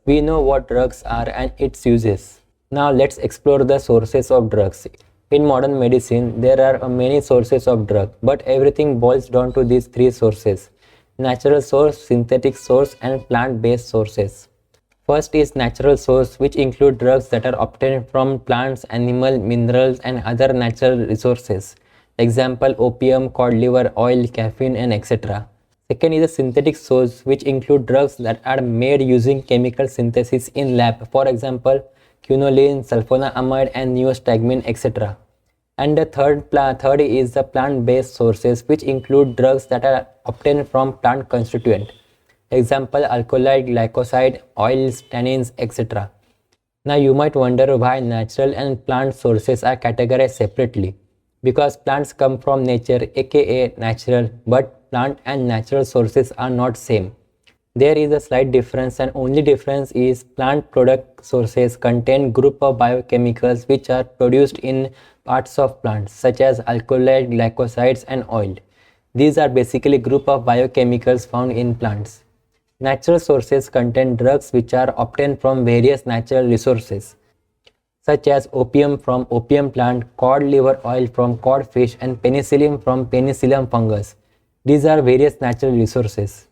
We know what drugs are and its uses. Now let's explore the sources of drugs. In modern medicine, there are many sources of drug, but everything boils down to these three sources: natural source, synthetic source, and plant-based sources. First is natural source, which include drugs that are obtained from plants, animal, minerals, and other natural resources. Example: opium, cod liver oil, caffeine, and etc. Second is a synthetic source, which include drugs that are made using chemical synthesis in lab. For example, quinoline, sulfonamide, and neostigmine, etc. And the third is the plant-based sources, which include drugs that are obtained from plant constituent. Example: alkaloid, glycoside, oils, tannins, etc. Now you might wonder why natural and plant sources are categorized separately. Because plants come from nature, aka natural, but plant and natural sources are not same. There is a slight difference, and only difference is plant product sources contain group of biochemicals which are produced in parts of plants such as alkaloid, glycosides, and oil. These are basically group of biochemicals found in plants. Natural sources contain drugs which are obtained from various natural resources such as opium from opium plant, cod liver oil from cod fish, and penicillin from penicillium fungus. These are various natural resources.